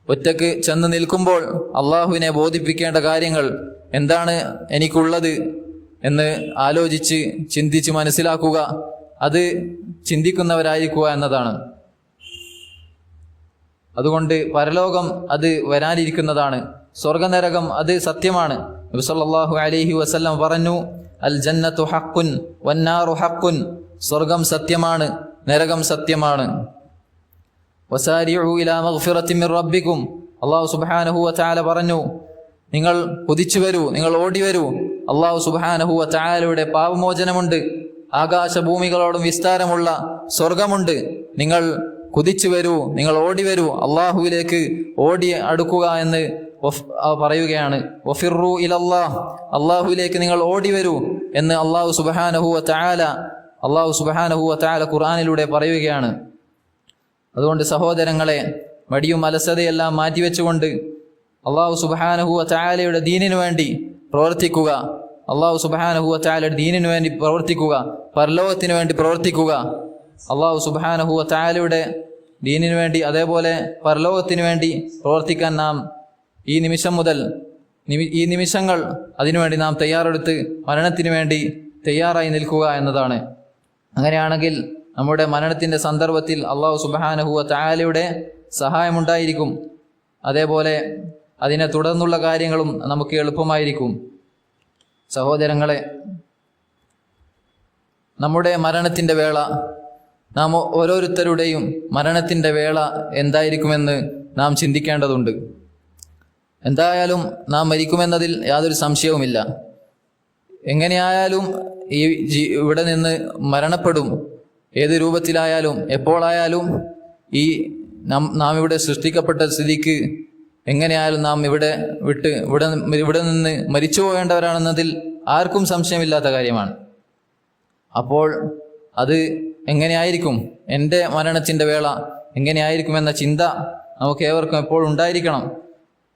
ഒറ്റക്ക് ചെന്ന് നിൽക്കുമ്പോൾ അള്ളാഹുവിനെ ബോധിപ്പിക്കേണ്ട കാര്യങ്ങൾ എന്താണ് എനിക്കുള്ളത് എന്ന് ആലോചിച്ച് ചിന്തിച്ച് മനസ്സിലാക്കുക. അത് ചിന്തിക്കുന്നവരായിരിക്കുക എന്നതാണ്. അതുകൊണ്ട് പരലോകം അത് വരാനിരിക്കുന്നതാണ്. സ്വർഗനരകം അത് സത്യമാണ്. നബി സല്ലല്ലാഹു അലൈഹി വസല്ലം പറഞ്ഞു, അൽ ജന്നത്തു ഹഖ്ഖുൻ വന്നാറു ഹഖ്ഖുൻ, സ്വർഗം സത്യമാണ്, നരകം സത്യമാണ്. വസാരിഉ ഇലാ മഗ്ഫിറത്തിൻ മിർ റബ്ബിക്കും, അല്ലാഹു സുബ്ഹാനഹു വ തആല പറഞ്ഞു, നിങ്ങൾ കുതിച്ചു വരൂ, നിങ്ങൾ ഓടി വരൂ, അല്ലാഹു സുബ്ഹാനഹു വ തആലയുടെ പാപമോചനമുണ്ട്, ആകാശഭൂമികളോടും വിസ്താരമുള്ള സ്വർഗമുണ്ട്. നിങ്ങൾ കുതിച്ചു വരൂ, നിങ്ങൾ ഓടി വരൂ, അള്ളാഹുവിലേക്ക് ഓടി അടുക്കുക എന്ന് പറയുകയാണ്. വഫിറു ഇലല്ലാഹ്, അള്ളാഹുവിലേക്ക് നിങ്ങൾ ഓടി വരൂ എന്ന് അല്ലാഹു സുബ്ഹാനഹു വ തആല ഖുർആനിലൂടെ പറയുകയാണ്. അതുകൊണ്ട് സഹോദരങ്ങളെ, മടിയും അലസതയെല്ലാം മാറ്റിവെച്ചുകൊണ്ട് അല്ലാഹു സുബ്ഹാനഹു വ തആലയുടെ ദീനിനു വേണ്ടി പ്രവർത്തിക്കുക. അല്ലാഹു സുബ്ഹാനഹു വ തആലയുടെ ദീനിനു വേണ്ടി പ്രവർത്തിക്കുക, പരലോകത്തിന് വേണ്ടി പ്രവർത്തിക്കുക. അല്ലാഹു സുബ്ഹാനഹു വ തആലയുടെ ദീനിനു വേണ്ടി, അതേപോലെ പരലോകത്തിന് വേണ്ടി പ്രവർത്തിക്കാൻ നാം ഈ നിമിഷം മുതൽ, ഈ നിമിഷങ്ങൾ അതിനുവേണ്ടി നാം തയ്യാറെടുത്ത് മരണത്തിന് വേണ്ടി തയ്യാറായി നിൽക്കുക എന്നതാണ്. അങ്ങനെയാണെങ്കിൽ നമ്മുടെ മരണത്തിൻ്റെ സന്ദർഭത്തിൽ അള്ളാഹു സുബ്ഹാനഹു വ തആലയുടെ സഹായമുണ്ടായിരിക്കും. അതേപോലെ അതിനെ തുടർന്നുള്ള കാര്യങ്ങളും നമുക്ക് എളുപ്പമായിരിക്കും. സഹോദരങ്ങളെ, നമ്മുടെ മരണത്തിൻ്റെ വേള, നാം ഓരോരുത്തരുടെയും മരണത്തിൻ്റെ വേള എന്തായിരിക്കുമെന്ന് നാം ചിന്തിക്കേണ്ടതുണ്ട്. എന്തായാലും നാം മരിക്കുമെന്നതിൽ യാതൊരു സംശയവുമില്ല. എങ്ങനെയായാലും ഇവിടെ നിന്ന് മരണപ്പെടും. ഏത് രൂപത്തിലായാലും എപ്പോഴായാലും നാം ഇവിടെ സൃഷ്ടിക്കപ്പെട്ട സ്ഥിതിക്ക് എങ്ങനെയായാലും നാം ഇവിടെ നിന്ന് മരിച്ചു പോകേണ്ടവരാണെന്നതിൽ ആർക്കും സംശയമില്ലാത്ത കാര്യമാണ്. അപ്പോൾ അത് എങ്ങനെയായിരിക്കും, എൻ്റെ മരണത്തിൻ്റെ വേള എങ്ങനെയായിരിക്കുമെന്ന ചിന്ത നമുക്ക് ഏവർക്കും എപ്പോഴും ഉണ്ടായിരിക്കണം.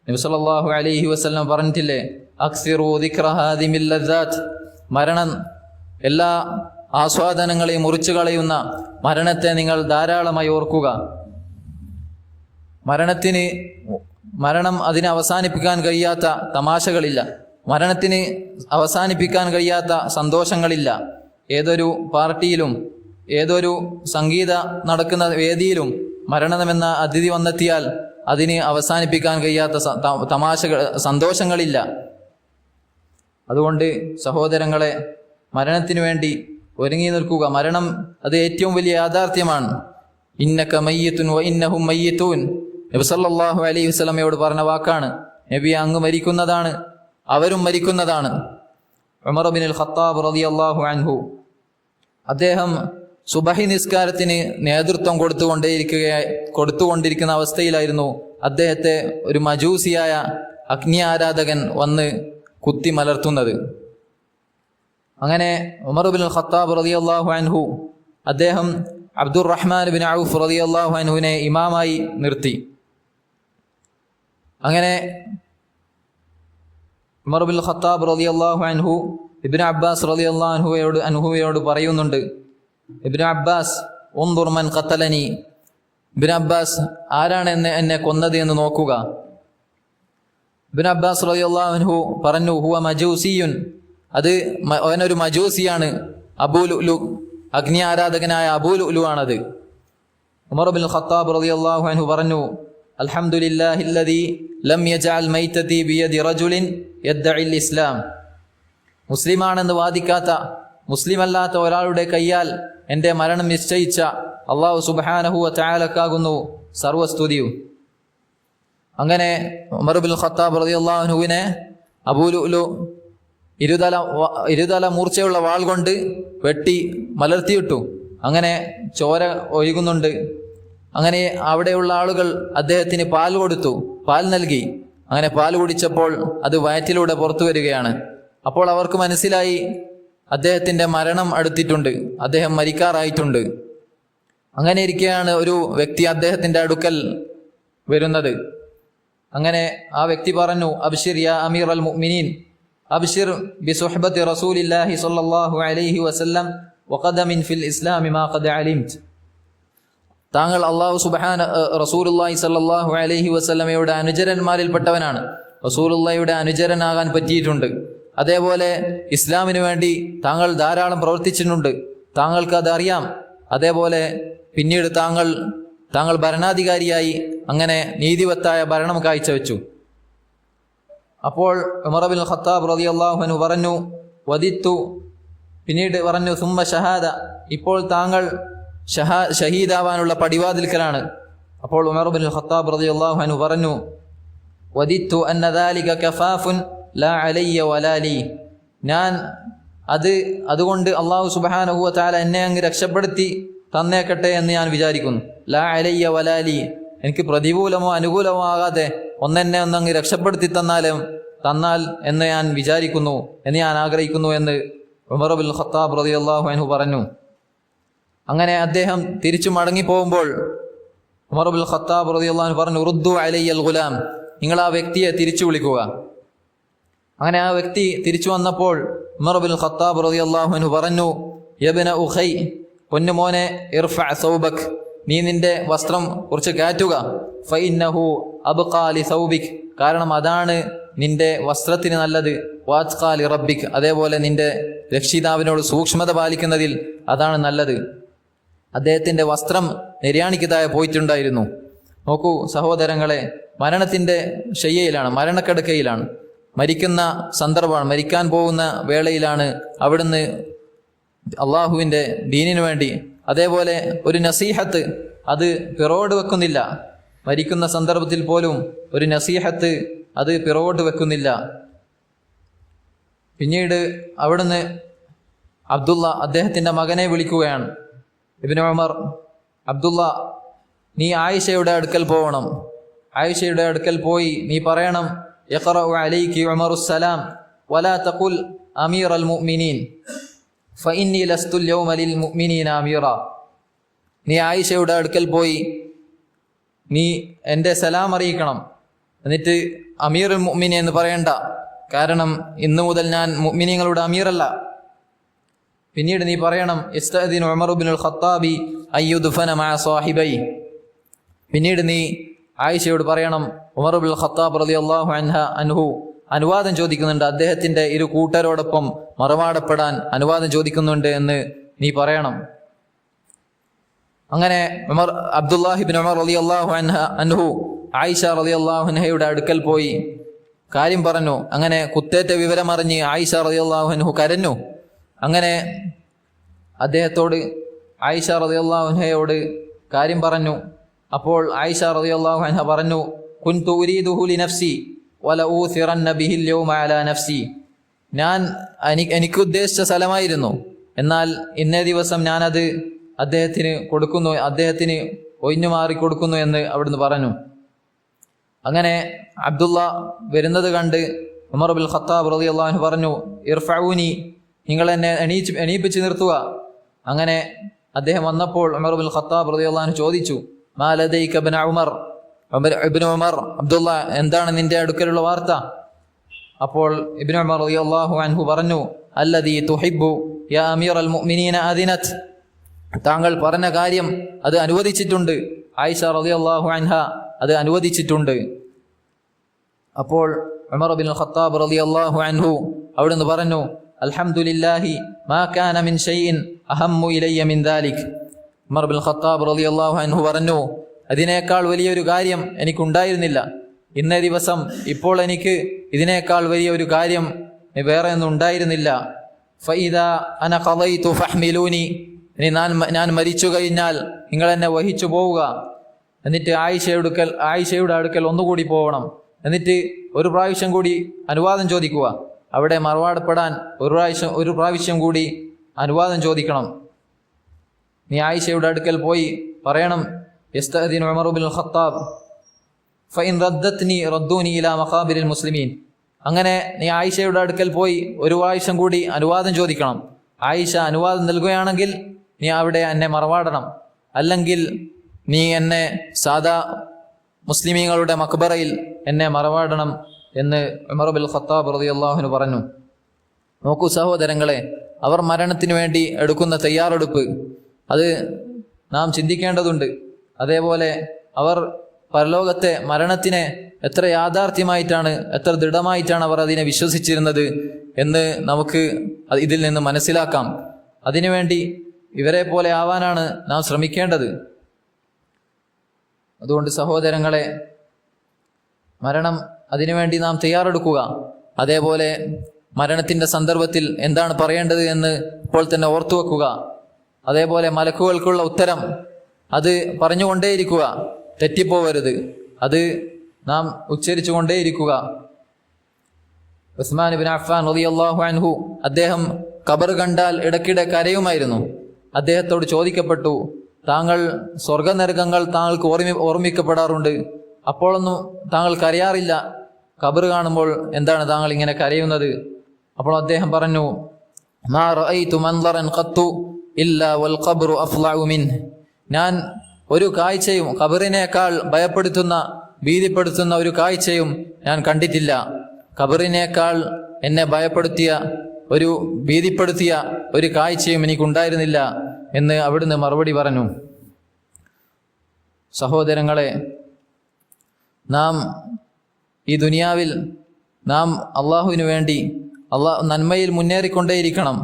നബി സല്ലല്ലാഹു അലൈഹി വസല്ലം പറഞ്ഞിട്ടില്ലേ, അക്സിറു ദിക്റ ഹാദിമിൽ ലദ്ദാത്ത്, മരണം എല്ലാ ആസ്വാദനങ്ങളെയും മുറിച്ചു കളയുന്ന മരണത്തെ നിങ്ങൾ ധാരാളമായി ഓർക്കുക. മരണം അതിനെ അവസാനിപ്പിക്കാൻ കഴിയാത്ത തമാശകളില്ല, മരണത്തിന് അവസാനിപ്പിക്കാൻ കഴിയാത്ത സന്തോഷങ്ങളില്ല. ഏതൊരു പാർട്ടിയിലും ഏതൊരു സംഗീത നടക്കുന്ന വേദിയിലും മരണമെന്ന അതിഥി വന്നെത്തിയാൽ അതിന് അവസാനിപ്പിക്കാൻ കഴിയാത്ത സന്തോഷങ്ങളില്ല. അതുകൊണ്ട് സഹോദരങ്ങളെ, മരണത്തിനു വേണ്ടി ഒരുങ്ങി നിൽക്കുക. മരണം അത് ഏറ്റവും വലിയ യാഥാർത്ഥ്യമാണ്. ഇന്നക മയ്യിത്തുൻ വ ഇന്നഹും മയ്യിത്തൂൻ, നബി സല്ലല്ലാഹു അലൈഹി വസല്ലമയോട് പറഞ്ഞ വാക്കാണ്. നബി അങ്ങ് മരിക്കുന്നതാണ്, അവരും മരിക്കുന്നതാണ്. ഉമർ ഇബ്നുൽ ഖത്താബ് റളിയല്ലാഹു അൻഹു അദ്ദേഹം സുബഹി നിസ്കാരത്തിന് നേതൃത്വം കൊടുത്തുകൊണ്ടിരിക്കുന്ന അവസ്ഥയിലായിരുന്നു അദ്ദേഹത്തെ ഒരു മജൂസിയായ അഗ്നി ആരാധകൻ വന്ന് കുത്തി മലർത്തുന്നത്. അങ്ങനെ ഉമർ ഇബ്നുൽ ഖത്താബ് റളിയല്ലാഹു അൻഹു അദ്ദേഹം അബ്ദുറഹ്മാൻ ബിൻ ഔഫ് റളിയല്ലാഹു അൻഹുവിനെ ഇമാമായി നിർത്തി. അങ്ങനെ ഉമർ ഇബ്നുൽ ഖത്താബ് റളിയല്ലാഹു അൻഹു ഇബ്നു അബ്ബാസ് റളിയല്ലാഹു അൻഹുവയോട് പറയുന്നുണ്ട്, ഇബ്നു അബ്ബാസ് ഉൻദുർ മൻ ഖതലനി, ഇബ്നു അബ്ബാസ് ആരാണ് എന്നെ കൊന്നത് എന്ന് നോക്കുക. ഇബ്നു അബ്ബാസ് റളിയല്ലാഹു അൻഹു പറഞ്ഞു, ഹുവ മജൂസിയുൻ, അത് അവനൊരു മജൂസിയാണ്, അബൂ ലുഅ്ലു, അഗ്നി ആരാധകനായ അബൂ ലുഅ്ലു ആണത്. ഉമർ ഇബ്നുൽ ഖത്താബ് റളിയല്ലാഹു അൻഹു പറഞ്ഞു, അൽഹംദുലില്ലാഹില്ലദീ ലം യജഅൽ മൈതതി ബിയദി റജുലിൻ യദ്ദഇൽ ഇസ്ലാം, മുസ്ലിമാണെന്ന് വാദിക്കാത്ത, മുസ്ലിമല്ലാത്ത ഒരാളുടെ കയ്യാൽ എൻ്റെ മരണം നിശ്ചയിച്ച അല്ലാഹു സുബ്ഹാനഹു വ തആലക്കാകുന്നു സർവസ്തുതിയും. അങ്ങനെ ഉമർ ഇബ്നുൽ ഖത്താബ് റളിയല്ലാഹു അൻഹുവിനെ അബൂ ലുഅ്ലു ഇരുതല മൂർച്ചയുള്ള വാൾ കൊണ്ട് വെട്ടി മലർത്തിയിട്ടു. അങ്ങനെ ചോര ഒഴുകുന്നുണ്ട്. അങ്ങനെ അവിടെയുള്ള ആളുകൾ അദ്ദേഹത്തിന് പാൽ കൊടുത്തു, പാൽ നൽകി. അങ്ങനെ പാൽ കുടിച്ചപ്പോൾ അത് വയറ്റിലൂടെ പുറത്തു വരികയാണ്. അപ്പോൾ അവർക്ക് മനസ്സിലായി അദ്ദേഹത്തിൻ്റെ മരണം അടുത്തിട്ടുണ്ട്, അദ്ദേഹം മരിക്കാറായിട്ടുണ്ട്. അങ്ങനെ ഇരിക്കെയാണ് ഒരു വ്യക്തി അദ്ദേഹത്തിൻ്റെ അടുക്കൽ വരുന്നത്. അങ്ങനെ ആ വ്യക്തി പറഞ്ഞു, അബ്ശിർ യാ അമീർ അൽ മുഅ്മിനീൻ, അബ്ശിർ ബിസുഹ്ബത്തി റസൂലില്ലാഹി സ്വല്ലല്ലാഹു അലൈഹി വസല്ലം വഖദമിൻ ഫിൽ ഇസ്ലാമി മാ ഖദ അലിംത്, താങ്കൾ റസൂലുള്ളാഹി സ്വല്ലല്ലാഹു അലൈഹി വസല്ലമയുടെ അനുചരന്മാരിൽപ്പെട്ടവനാണ്, റസൂലുള്ളാഹിയുടെ അനുചരനാകാൻ പറ്റിയിട്ടുണ്ട്. അതേപോലെ ഇസ്ലാമിന് വേണ്ടി താങ്കൾ ധാരാളം പ്രവർത്തിച്ചിട്ടുണ്ട്, താങ്കൾക്കത് അറിയാം. അതേപോലെ പിന്നീട് താങ്കൾ ഭരണാധികാരിയായി അങ്ങനെ നീതിവത്തായ ഭരണം കാഴ്ചവെച്ചു. അപ്പോൾ ഉമർ ഇബ്നുൽ ഖത്താബ് റളിയല്ലാഹു അൻഹു പറഞ്ഞു, വദിത്തു, പിന്നീട് പറഞ്ഞു, സുമ്മ ഷഹാദ, ഇപ്പോൾ താങ്കൾ ഷഹീദാവാനുള്ള പടിവാതിൽക്കലാണ്. അപ്പോൾ ഉമർ ഇബ്നുൽ ഖത്താബ് റളിയല്ലാഹു അൻഹു പറഞ്ഞു, വദിത്തു അന്ന ദാലിക കഫാഫുൻ ലാ അലയ്യ വലാലി, ഞാൻ അതുകൊണ്ട് അല്ലാഹു സുബ്ഹാനഹു വ തആല എന്നെ അങ്ങ് രക്ഷപ്പെടുത്തി തന്നേക്കട്ടെ എന്ന് ഞാൻ വിചാരിക്കുന്നു. ലാ അലയ്യ വലാലി, എനിക്ക് പ്രതികൂലമോ അനുകൂലമോ ആകാതെ ഒന്നെന്നെ ഒന്നങ്ങ് രക്ഷപ്പെടുത്തി തന്നാൽ എന്ന് ഞാൻ വിചാരിക്കുന്നു, എന്ന് ഞാൻ ആഗ്രഹിക്കുന്നു എന്ന് ഉമർ ഇബ്നുൽ ഖത്താബ് റളിയല്ലാഹു അൻഹു പറഞ്ഞു. അങ്ങനെ അദ്ദേഹം തിരിച്ചു മടങ്ങിപ്പോകുമ്പോൾ ഉമർ ഇബ്നുൽ ഖത്താബ് റളിയല്ലാഹു അൻഹു പറഞ്ഞു, റുദ്ദു അലയ്യൽ ഗുലാം, നിങ്ങൾ ആ വ്യക്തിയെ തിരിച്ചു വിളിക്കുക. അങ്ങനെ ആ വ്യക്തി തിരിച്ചു വന്നപ്പോൾ ഉമർ ഇബ്നുൽ ഖത്താബ് റളിയല്ലാഹു അൻഹു പറഞ്ഞു, യബ്ന ഉഖൈ, പൊന്നുമോനെ, ഇർഫഅ സൗബക്, നീ നിന്റെ വസ്ത്രം കുറച്ച് കാറ്റുക. ഫഇന്നഹു അബ്ഖാ ലി സൗബിക്, കാരണം അതാണ് നിന്റെ വസ്ത്രത്തിന് നല്ലത്. വാത്ഖാ ലി റബ്ബിക്, അതേപോലെ നിന്റെ രക്ഷിതാവിനോട് സൂക്ഷ്മത പാലിക്കുന്നതിൽ അതാണ് നല്ലത്. അദ്ദേഹത്തിൻ്റെ വസ്ത്രം നിര്യാണിക്ക് താഴെ പോയിട്ടുണ്ടായിരുന്നു. നോക്കൂ സഹോദരങ്ങളെ, മരണത്തിൻ്റെ ശയ്യയിലാണ്, മരണക്കിടക്കയിലാണ്, മരിക്കുന്ന സന്ദർഭമാണ്, മരിക്കാൻ പോകുന്ന വേളയിലാണ് അവിടുന്ന് അള്ളാഹുവിൻ്റെ ദീനിനു വേണ്ടി, അതേപോലെ ഒരു നസീഹത്ത് അത് പിറകോട്ട് വെക്കുന്നില്ല. മരിക്കുന്ന സന്ദർഭത്തിൽ പോലും ഒരു നസീഹത്ത് അത് പിറകോട്ട് വെക്കുന്നില്ല. പിന്നീട് അവിടുന്ന് അബ്ദുള്ള അദ്ദേഹത്തിൻ്റെ മകനെ വിളിക്കുകയാണ്. ഇബ്നു ഉമർ, അബ്ദുള്ള, നീ ആയിഷയുടെ അടുക്കൽ പോകണം. ആയിഷയുടെ അടുക്കൽ പോയി നീ പറയണം, യഖറഉ അലൈകി ഉമറുസ്സലാം വലാ തഖുൽ അമീറൽ മുഅ്മിനീൻ ഫഇന്നി ലസ്തു അൽയൗമ ലിൽ മുഅ്മിനീന അമീറ. നീ ആയിഷയുടെ അടുക്കൽ പോയി നീ എൻ്റെ സലാം അറിയിക്കണം. എന്നിട്ട് അമീറുൽ മുഅ്മിനീൻ എന്ന് പറയണ്ട, കാരണം ഇന്നു മുതൽ ഞാൻ മുഅ്മിനീങ്ങളുടെ അമീറല്ല. പിന്നീട് നീ പറയണം, ഇസ്തഅദിനു ഉമർ ഇബ്നുൽ ഖത്താബി അയ്യുദ്ഫന മഅ സാഹിബൈ. പിന്നീട് നീ ആയിഷയോട് പറയണം, ഉമർ ഇബ്നുൽ ഖത്താബ് റളിയല്ലാഹു അൻഹു അനുവാദം ചോദിക്കുന്നുണ്ട്, അദ്ദേഹത്തിൻ്റെ ഇരു കൂട്ടരോടൊപ്പം മറമാടപ്പെടാൻ അനുവാദം ചോദിക്കുന്നുണ്ട് എന്ന് നീ പറയണം. അങ്ങനെ അബ്ദുല്ലാഹിബ്നു ഉമർ റളിയല്ലാഹു അൻഹു ആയിഷ റളിയല്ലാഹു അൻഹയുടെ അടുക്കൽ പോയി കാര്യം പറഞ്ഞു. അങ്ങനെ കുത്തേറ്റ വിവരമറിഞ്ഞ് ആയിഷ റളിയല്ലാഹു അൻഹു കരഞ്ഞു. അങ്ങനെ അദ്ദേഹത്തോട് ആയിഷ റളിയല്ലാഹു അൻഹയോട് കാര്യം പറഞ്ഞു. അപ്പോൾ ആയിഷ റളിയല്ലാഹു അൻഹ പറഞ്ഞു, കുൻതു ഉരീദുഹു ലിനഫ്സി വലഊസിറന്ന ബിഹിൽ യൗമ അലാ നഫ്സി. ഞാൻ എനിക്ക് ഉദ്ദേശിച്ച സ്ഥലമായിരുന്നു, എന്നാൽ ഇന്നേ ദിവസം ഞാനത് അദ്ദേഹത്തിന് കൊടുക്കുന്നു, അദ്ദേഹത്തിന് ഒഴിഞ്ഞു മാറി കൊടുക്കുന്നു എന്ന് അവിടുന്ന് പറഞ്ഞു. അങ്ങനെ അബ്ദുള്ള വരുന്നത് കണ്ട് ഉമർ ഇബ്നുൽ ഖത്താബ് റളിയല്ലാഹു അൻഹു പറഞ്ഞു, ഇർഫഊനി, നിങ്ങൾ എന്നെ എണീപ്പിച്ച് നിർത്തുക. അങ്ങനെ അദ്ദേഹം വന്നപ്പോൾ ഉമർ ഇബ്നുൽ ഖത്താബ് റളിയല്ലാഹു അൻഹു ചോദിച്ചു, മാ ലദൈക ഇബ്നു ഉമർ, ഇബ്നു ഉമർ, അബ്ദുള്ള, എന്താണ് നിന്റെ അടുക്കലുള്ള വാർത്ത? അപ്പോൾ ഇബ്നു ഉമർ റളിയല്ലാഹു അൻഹു പറഞ്ഞു, അല്ലദീ തുഹിബ്ബു യാ അമീറൽ മുഅ്മിനീന അദിനത്, താങ്കൾ പറഞ്ഞ കാര്യം അത് അനുവദിച്ചിട്ടുണ്ട്, ആയിഷ റളിയല്ലാഹു അൻഹ അത് അനുവദിച്ചിട്ടുണ്ട്. അപ്പോൾ ഉമർ ഇബ്നുൽ ഖത്താബ് റളിയല്ലാഹു അൻഹു അവിടുന്ന് പറഞ്ഞു, അൽഹംദുലില്ലാഹി മാ കാന മിൻ ഷൈഇൻ അഹമ്മു ഇലയ്യ മിൻ ദാലിക്. ഉമർ ഇബ്നുൽ ഖത്താബ് റളിയല്ലാഹു അൻഹു പറഞ്ഞു, അതിനേക്കാൾ വലിയൊരു കാര്യം എനിക്കുണ്ടായിരുന്നില്ല. ഇന്നേ ദിവസം ഇപ്പോൾ എനിക്ക് ഇതിനേക്കാൾ വലിയൊരു കാര്യം വേറെ ഒന്നും ഉണ്ടായിരുന്നില്ല. ഫഇദാ അന ഖളൈതു ഫഹ്മിലൂനി, ഇനി ഞാൻ മരിച്ചു കഴിഞ്ഞാൽ നിങ്ങൾ എന്നെ വഹിച്ചു പോവുക. എന്നിട്ട് ആയിഷയുടെ അടുക്കൽ ഒന്നുകൂടി പോകണം. എന്നിട്ട് ഒരു പ്രാവശ്യം കൂടി അനുവാദം ചോദിക്കുക. അവിടെ മറുവാടപ്പെടാൻ ഒരു പ്രാവശ്യം കൂടി അനുവാദം ചോദിക്കണം. നീ ആയിഷയുടെ അടുക്കൽ പോയി പറയണം, യസ്തഅദിനു ഉമർ ഇബ്നുൽ ഖത്താബ് ഫഇൻ റദ്ദത്നി റദ്ദൂനി ഇലാ മഖാബിരിൽ മുസ്ലിമീൻ. അങ്ങനെ നീ ആയിഷയുടെ അടുക്കൽ പോയി ഒരു പ്രാവശ്യം കൂടി അനുവാദം ചോദിക്കണം. ആയിഷ അനുവാദം നൽകുകയാണെങ്കിൽ നീ അവിടെ എന്നെ മറവാടണം, അല്ലെങ്കിൽ നീ എന്നെ സാദാ മുസ്ലിമീങ്ങളുടെ മക്ബറയിൽ എന്നെ മറവാടണം എന്ന് ഉമർ ഇബ്നുൽ ഖത്താബ് റളിയല്ലാഹു അൻഹു പറഞ്ഞു. നോക്കൂ സഹോദരങ്ങളെ, അവർ മരണത്തിന് വേണ്ടി എടുക്കുന്ന തയ്യാറെടുപ്പ് അത് നാം ചിന്തിക്കേണ്ടതുണ്ട്. അതേപോലെ അവർ പരലോകത്തെ മരണത്തിനെ എത്ര യാഥാർത്ഥ്യമായിട്ടാണ്, എത്ര ദൃഢമായിട്ടാണ് അവർ അതിനെ വിശ്വസിച്ചിരുന്നത് എന്ന് നമുക്ക് ഇതിൽ നിന്ന് മനസ്സിലാക്കാം. അതിനുവേണ്ടി ഇവരെ പോലെ ആവാനാണ് നാം ശ്രമിക്കേണ്ടത്. അതുകൊണ്ട് സഹോദരങ്ങളെ, മരണം അതിനുവേണ്ടി നാം തയ്യാറെടുക്കുക. അതേപോലെ മരണത്തിൻ്റെ സന്ദർഭത്തിൽ എന്താണ് പറയേണ്ടത് എന്ന് ഇപ്പോൾ തന്നെ ഓർത്തു വെക്കുക. അതേപോലെ മലക്കുകൾക്കുള്ള ഉത്തരം അത് പറഞ്ഞുകൊണ്ടേയിരിക്കുക, തെറ്റിപ്പോവരുത്, അത് നാം ഉച്ചരിച്ചു കൊണ്ടേയിരിക്കുക. ഉസ്മാൻ ഇബ്നു അഫ്ഫാൻ റളിയല്ലാഹു അൻഹു അദ്ദേഹം ഖബർ കണ്ടാൽ ഇടയ്ക്കിടെ കരയുമായിരുന്നു. അദ്ദേഹത്തോട് ചോദിക്കപ്പെട്ടു, താങ്കൾ സ്വർഗനരകങ്ങൾ താങ്കൾക്ക് ഓർമ്മിക്കപ്പെടാറുണ്ട്, അപ്പോഴൊന്നും താങ്കൾ കരയാറില്ല, ഖബർ കാണുമ്പോൾ എന്താണ് താങ്കൾ ഇങ്ങനെ കരയുന്നത്? അപ്പോൾ അദ്ദേഹം പറഞ്ഞു, മാ റഅയ്തു മൻളറൻ ഖത്തു ഇല്ലാ വൽ ഖബ്റു അഫ്ളഉ മിൻഹു. ഞാൻ ഒരു കാഴ്ചയും ഖബറിനേക്കാൾ ഭയപ്പെടുത്തുന്ന, ഭീതിപ്പെടുത്തുന്ന ഒരു കാഴ്ചയും ഞാൻ കണ്ടിട്ടില്ല. ഖബറിനേക്കാൾ എന്നെ ഭയപ്പെടുത്തിയ, ഒരു ഭീതിപ്പെടുത്തിയ ഒരു കാഴ്ചയും എനിക്കുണ്ടായിരുന്നില്ല എന്ന് അവിടുന്ന് മറുപടി പറഞ്ഞു. സഹോദരങ്ങളെ, നാം ഈ ദുനിയാവിൽ നാം അള്ളാഹുവിനു വേണ്ടി നന്മയിൽ മുന്നേറിക്കൊണ്ടേയിരിക്കണം.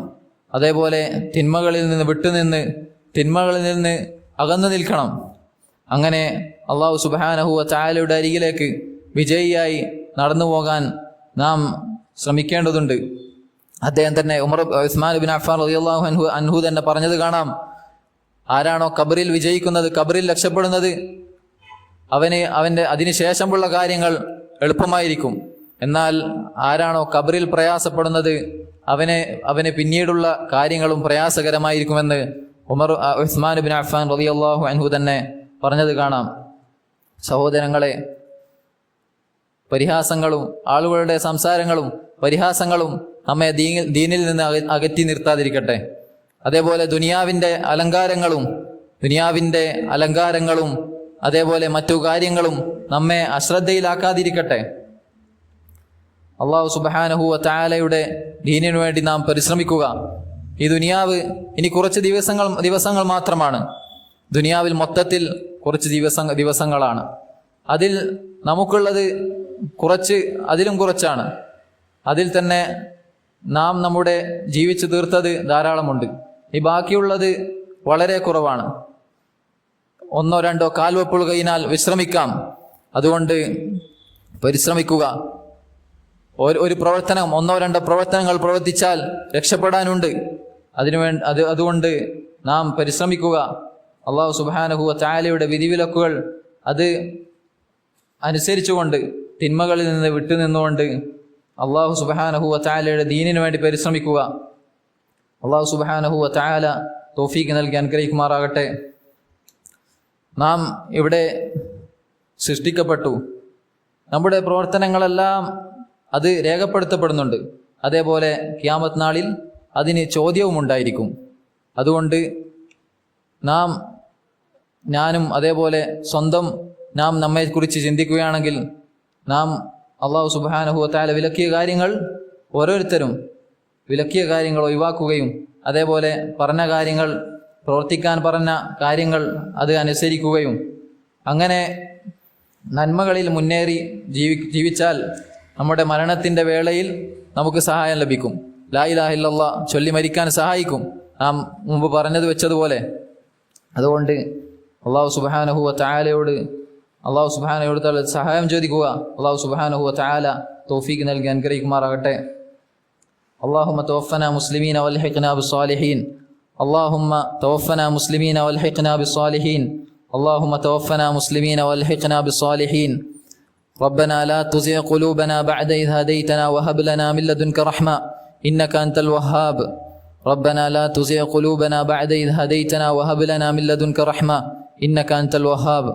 അതേപോലെ തിന്മകളിൽ നിന്ന് വിട്ടുനിന്ന് തിന്മകളിൽ നിന്ന് അകന്നു നിൽക്കണം. അങ്ങനെ അള്ളാഹു സുബ്ഹാനഹു വ തആലയുടെ അരികിലേക്ക് വിജയിയായി നടന്നു പോകാൻ നാം ശ്രമിക്കേണ്ടതുണ്ട്. അദ്ദേഹം തന്നെ ഉസ്മാൻ ഇബ്നു അഫ്ഫാൻ റളിയല്ലാഹു അൻഹു തന്നെ പറഞ്ഞത് കാണാം, ആരാണോ ഖബറിൽ വിജയിക്കുന്നത്, ഖബറിൽ രക്ഷപ്പെടുന്നത്, അവൻ്റെ അതിനുശേഷമുള്ള കാര്യങ്ങൾ എളുപ്പമായിരിക്കും. എന്നാൽ ആരാണോ ഖബറിൽ പ്രയാസപ്പെടുന്നത് അവന് പിന്നീടുള്ള കാര്യങ്ങളും പ്രയാസകരമായിരിക്കുമെന്ന് ഉസ്മാൻ ഇബ്നു അഫ്ഫാൻ റളിയല്ലാഹു അൻഹു തന്നെ പറഞ്ഞത് കാണാം. സഹോദരങ്ങളെ, പരിഹാസങ്ങളും ആളുകളുടെ സംസാരങ്ങളും പരിഹാസങ്ങളും നമ്മെ ദീനിൽ നിന്ന് അകറ്റി നിർത്താതിരിക്കട്ടെ. അതേപോലെ ദുനിയാവിൻ്റെ അലങ്കാരങ്ങളും അതേപോലെ മറ്റു കാര്യങ്ങളും നമ്മെ അശ്രദ്ധയിലാക്കാതിരിക്കട്ടെ. അല്ലാഹു സുബ്ഹാനഹു വ തആലയുടെ ദീനിനു വേണ്ടി നാം പരിശ്രമിക്കുക. ഈ ദുനിയാവ് ഇനി കുറച്ച് ദിവസങ്ങൾ മാത്രമാണ്. ദുനിയാവിൽ മൊത്തത്തിൽ കുറച്ച് ദിവസങ്ങളാണ്. അതിൽ നമുക്കുള്ളത് അതിലും കുറച്ചാണ്. അതിൽ തന്നെ നാം നമ്മുടെ ജീവിച്ചു തീർത്തത് ധാരാളമുണ്ട്. ഈ ബാക്കിയുള്ളത് വളരെ കുറവാണ്. 1-2 കാൽവെപ്പുകൾ കഴിഞ്ഞാൽ വിശ്രമിക്കാം. അതുകൊണ്ട് പരിശ്രമിക്കുക. ഒരു പ്രവർത്തനം 1-2 പ്രവർത്തനങ്ങൾ പ്രവർത്തിച്ചാൽ രക്ഷപ്പെടാനുണ്ട്. അതുകൊണ്ട് നാം പരിശ്രമിക്കുക. അല്ലാഹു സുബ്ഹാനഹു വ തആലയുടെ വിധിവിലക്കുകൾ അത് അനുസരിച്ചുകൊണ്ട് തിന്മകളിൽ നിന്ന് വിട്ടുനിന്നുകൊണ്ട് അല്ലാഹു സുബ്ഹാനഹു വ തആലയുടെ ദീനിനു വേണ്ടി പരിശ്രമിക്കുക. അല്ലാഹു സുബ്ഹാനഹു വ തആല തൗഫീഖ് നൽകി അനുഗ്രഹിക്കുമാറാകട്ടെ. നാം ഇവിടെ സൃഷ്ടിക്കപ്പെട്ടു. നമ്മുടെ പ്രവർത്തനങ്ങളെല്ലാം അത് രേഖപ്പെടുത്തപ്പെടുന്നുണ്ട്. അതേപോലെ ഖിയാമത്ത് നാളിൽ അതിന് ചോദ്യവും ഉണ്ടായിരിക്കും. അതുകൊണ്ട് ഞാനും അതേപോലെ നാം നമ്മെക്കുറിച്ച് ചിന്തിക്കുകയാണെങ്കിൽ നാം അല്ലാഹു സുബ്ഹാനഹു വ തആല വിലക്കിയ കാര്യങ്ങൾ ഒഴിവാക്കുകയും അതേപോലെ പറഞ്ഞ കാര്യങ്ങൾ, പ്രവർത്തിക്കാൻ പറഞ്ഞ കാര്യങ്ങൾ അത് അനുസരിക്കുകയും അങ്ങനെ നന്മകളിൽ മുന്നേറി ജീവിച്ചാൽ നമ്മുടെ മരണത്തിൻ്റെ വേളയിൽ നമുക്ക് സഹായം ലഭിക്കും. ലാ ഇലാഹ ഇല്ലല്ലാഹ് ചൊല്ലി മരിക്കാൻ സഹായിക്കും, നാം മുമ്പ് പറഞ്ഞത് വെച്ചതുപോലെ. അതുകൊണ്ട് അല്ലാഹു സുബ്ഹാനഹു വ തആലയോട് സഹായം ചോദിക്കുക. അല്ലാഹു സുബ്ഹാനഹു വ തആല തൗഫീഖ് നൽകി അനുഗ്രഹിക്കുമാറാകട്ടെ. اللهم توفنا مسلمين والحقنا بالصالحين. اللهم توفنا مسلمين والحقنا بالصالحين. اللهم توفنا مسلمين والحقنا بالصالحين. ربنا لا تزغ قلوبنا بعد إذ هديتنا وهب لنا من لدنك رحمة إنك أنت الوهاب. ربنا لا تزغ قلوبنا بعد إذ هديتنا وهب لنا من لدنك رحمة إنك أنت الوهاب.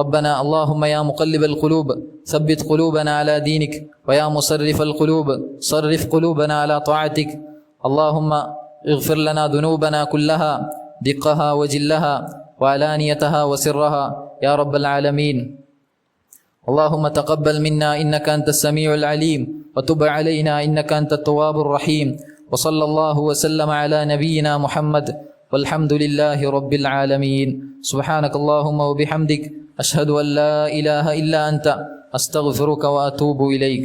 ربنا اللهم يا مقلب القلوب ثبت قلوبنا على دينك ويا مصرف القلوب صرف قلوبنا على طاعتك. اللهم اغفر لنا ذنوبنا كلها دقها وجلها وعلانيتها وسرها يا رب العالمين. اللهم تقبل منا إنك أنت السميع العليم وتب علينا إنك أنت التواب الرحيم. وصلى الله وسلم على نبينا محمد والحمد لله رب العالمين. سبحانك اللهم وبحمدك أشهد أن لا إله إلا أنت أستغفرك وأتوب إليك.